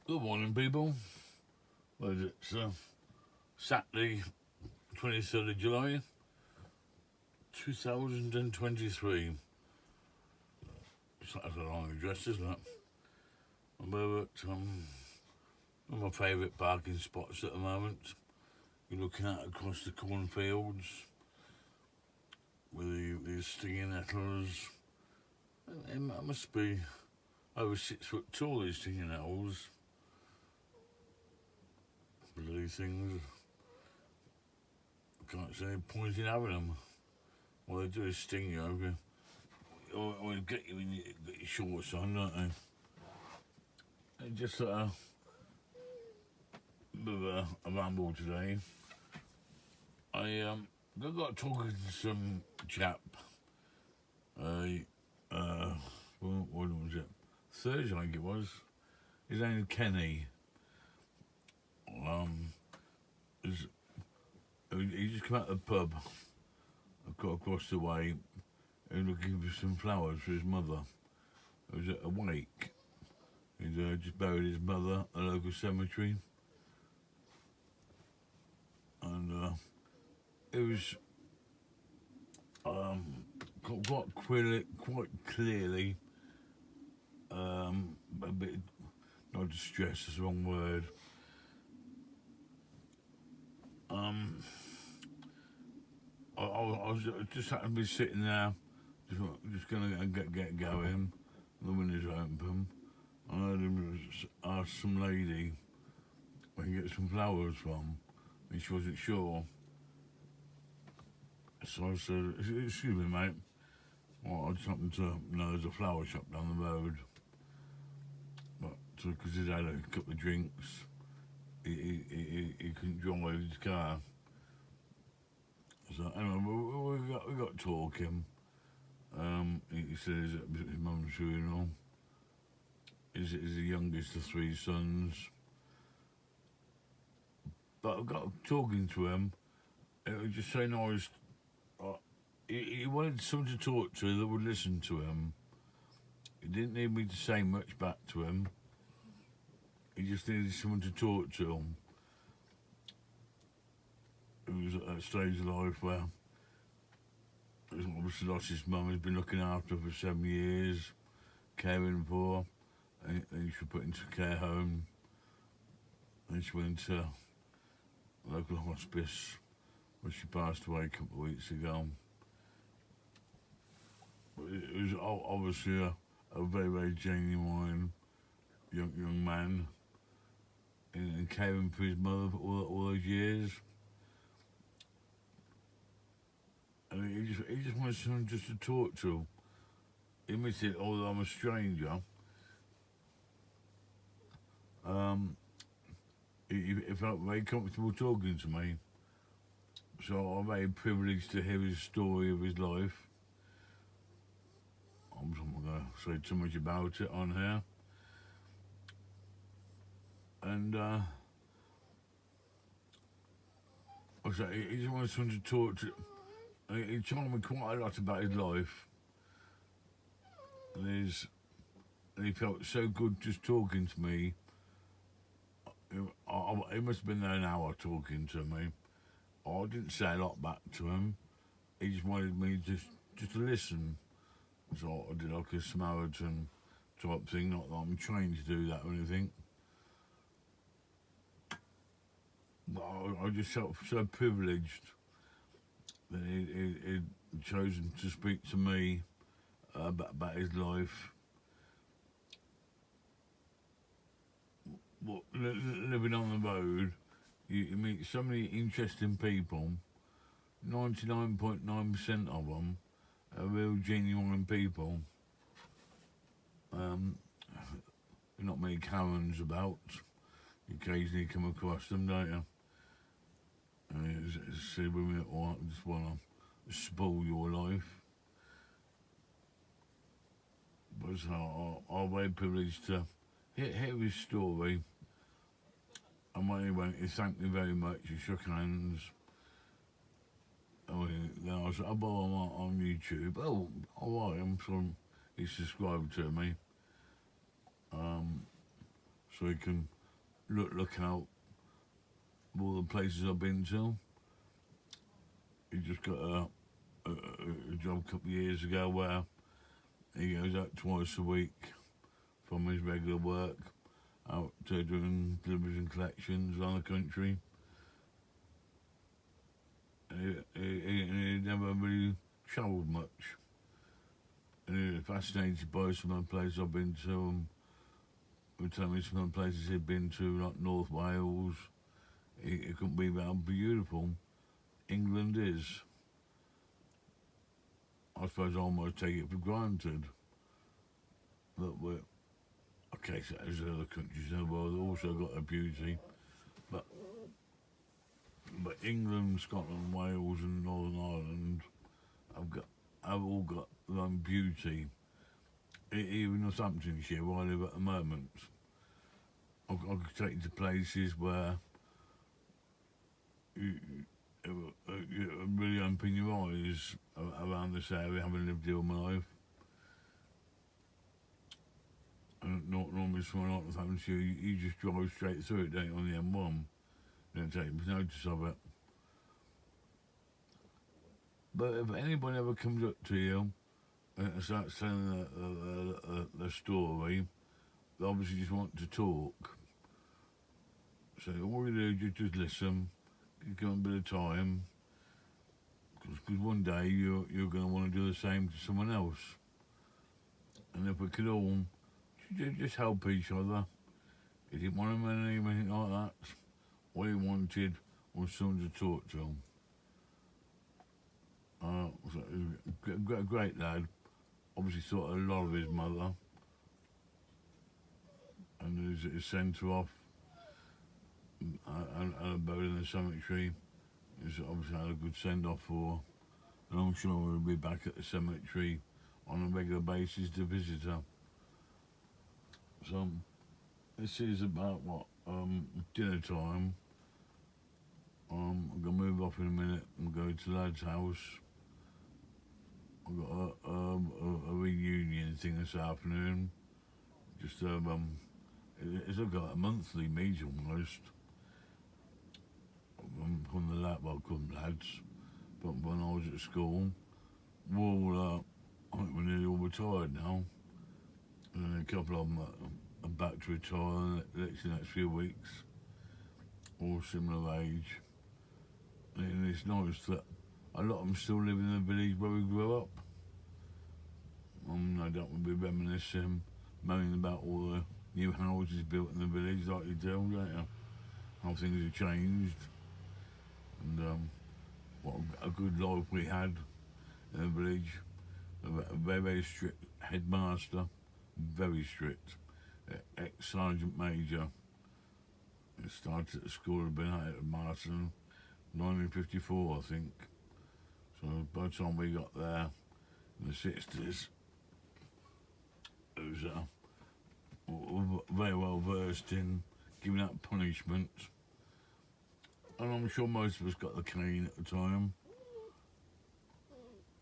Good morning, people. Well, it's Saturday, 23rd of July, 2023. That's a long address, isn't it? We're at one of my favourite parking spots at the moment. You're looking out across the cornfields with these stinging nettles. It must be over 6 foot tall, these stinging nettles. Bloody things. I can't see any point in having them. All they do is sting you over. Or get you when you get your shorts on, don't they? And just a bit of a ramble today. I got talking to some chap. What was it? Thursday, I think it was. His name is Kenny. He just come out of the pub. I got across the way. He was looking for some flowers for his mother. It was at a wake. He'd just buried his mother at a local cemetery. And it was quite clearly a bit, not distressed, is the wrong word. I was just happened to be sitting there, just gonna get going. The windows open. I heard him ask some lady where he get some flowers from, and she wasn't sure. So I said, "Excuse me, mate. Well, I just happened to know there's a flower shop down the road, but because he'd had a couple of drinks, he couldn't drive his car. So anyway, we got talking. He said he's at his mum's funeral. He's the youngest of three sons. But I got talking to him. It was just so nice. He wanted someone to talk to that would listen to him. He didn't need me to say much back to him. He just needed someone to talk to him. He was at that stage of life where he's obviously lost his mum. He's been looking after her for 7 years, caring for her. And she was put into a care home. And she went to a local hospice where she passed away a couple of weeks ago. But it was obviously a very, very genuine young man and caring for his mother for all those years. And he just wanted someone just to talk to. He admitted, although I'm a stranger, he felt very comfortable talking to me. So I'm very privileged to hear his story of his life. I'm not going to say too much about it on here. And he just wanted someone to talk to. He told me quite a lot about his life. And he felt so good just talking to me. He must have been there an hour talking to me. I didn't say a lot back to him. He just wanted me just to listen. So I did like a Samaritan type thing, not that I'm trained to do that or anything. But I just felt so privileged that he'd chosen to speak to me about his life. Well, living on the road, you meet so many interesting people. 99.9% of them are real genuine people. Not many Karens about. You occasionally come across them, don't you? See women that just want to spoil your life. But so I'm very privileged to hear his story. And when he went, he thanked me very much. He shook hands. Then I said, I'm on YouTube. Oh, all right, I'm from. He subscribed to me. So he can look out all the places I've been to. He just got a job a couple of years ago where he goes out twice a week from his regular work out to doing deliveries and collections around the country. He never really travelled much. And he was fascinated by some of the places I've been to. And he would tell me some of the places he'd been to, like North Wales. He couldn't believe how beautiful England is. I suppose I almost take it for granted that we're, okay, so there's other countries in the world that also got their beauty, but England, Scotland, Wales, and Northern Ireland have all got their own beauty. Even Northamptonshire, where I live at the moment, I could take you to places where you really open your eyes around this area, having lived here all my life. And not normally someone like Northamptonshire, you just drive straight through it, don't you, on the M1. You don't take notice of it. But if anyone ever comes up to you and starts telling the story, they obviously just want to talk. So all you do is just listen, give them a bit of time, because one day you're going to want to do the same to someone else. And if we could all just help each other, he didn't want to do anything like that. All he wanted was someone to talk to him. So a great lad. Obviously thought a lot of his mother, and he sent her off and a boat in the cemetery. He's obviously had a good send-off for her, and I'm sure we'll be back at the cemetery on a regular basis to visit her. So this is about dinner time. I'm gonna move off in a minute and go to Lad's house. I've got a reunion thing this afternoon. Just it's like a monthly meet almost. From the lad, well, called them lads, but when I was at school, we're all, I think we're nearly all retired now. And then a couple of them are back to retire in the next few weeks, all similar age. And it's nice that a lot of them still live in the village where we grew up. No doubt we'll be reminiscing, moaning about all the new houses built in the village like you do, don't you? How things have changed. And what a good life we had in the village. A very, very strict headmaster, very strict. Ex-sergeant major. It started at the school, had been at Martin, 1954, I think. So by the time we got there in the 60s, it was very well versed in giving out punishment. And I'm sure most of us got the cane at the time.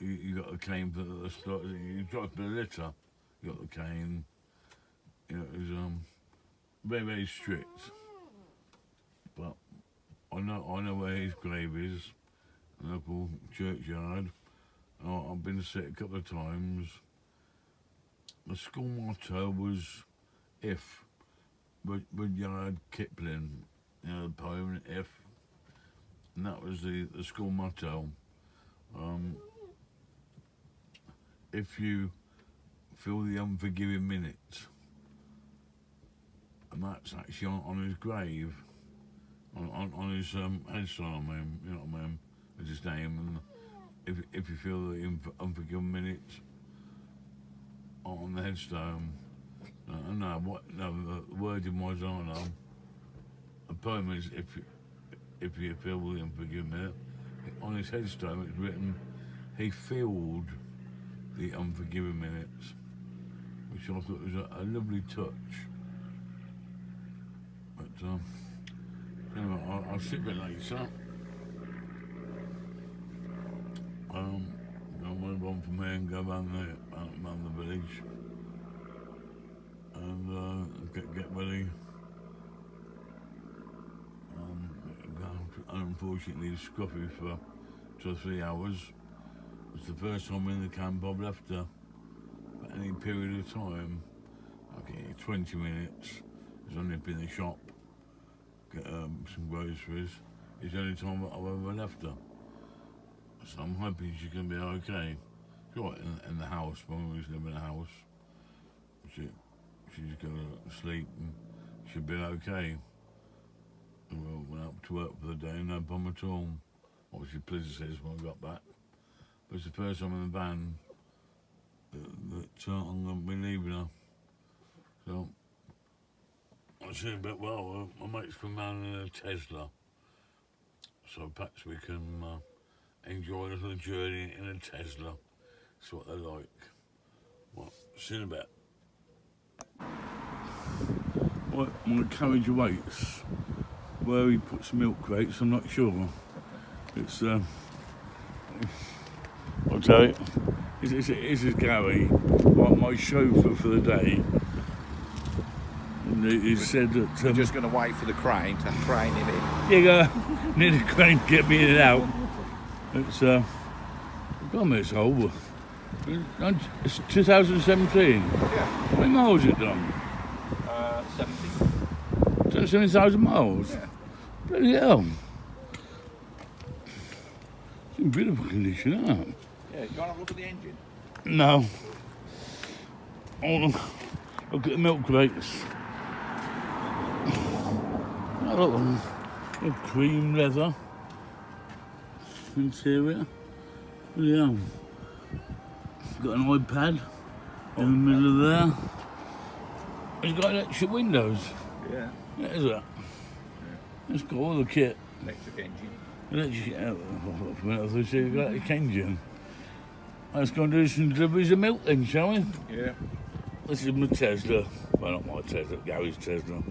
You got the cane for the start. You dropped the litter. You got the cane. You know, it was very, very strict. But I know where his grave is, a local churchyard. I've been to see it a couple of times. The school motto was "If." Rudyard Kipling, you know, the poem "If." And that was the school motto. If you feel the unforgiving minute, and that's actually on his grave, on his headstone, you know what I mean, with his name. And if you feel the unforgiving minute on the headstone, the wording was, I don't know. The poem is if you feel the unforgiving minute. On his headstone, it's written, he filled the unforgiving minutes, which I thought was a lovely touch. But anyway, I'll see a bit later. I'll move on from here and go around the village and get ready unfortunately scruffy for 2 or 3 hours. It's the first time in the camp I've left her for any period of time. Okay, 20 minutes. There's only been in the shop, get some groceries. It's the only time I've ever left her. So I'm hoping she's going to be okay. She's right in the house, when we was living in the house. She's going to sleep and she'll be okay. And we went up to work for the day, no problem at all. Obviously, Blizzard says when I got back. But it's the first time in the van that I'm going to be leaving her. So, I said, but well, my mate's come round in a Tesla. So perhaps we can enjoy a little journey in a Tesla. That's what they're like. Well, see in a bit. My carriage awaits. Where he puts milk crates, I'm not sure. It's I'll tell you, this is Gary, my chauffeur for the day. And he said that... We're just going to wait for the crane to crane him in. Yeah, need a crane to get me in and out. It's, God, it's old. It's 2017. Yeah. How many miles has it done? 70. 70,000 miles? Yeah. Bloody hell. It's in beautiful condition, isn't it? Yeah, you want to have a look at the engine? No. I want to look at the milk crates. Oh, look, cream leather interior. Yeah. Got an iPad in the middle of there. It's got electric windows. Yeah. Yeah, is it? Yeah. It's got all the kit. Electric engine. Electric engine. Let's go and do some deliveries of milk then, shall we? Yeah. This is my Tesla. Well, not my Tesla, Gary's Tesla.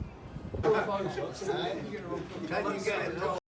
Can you get it?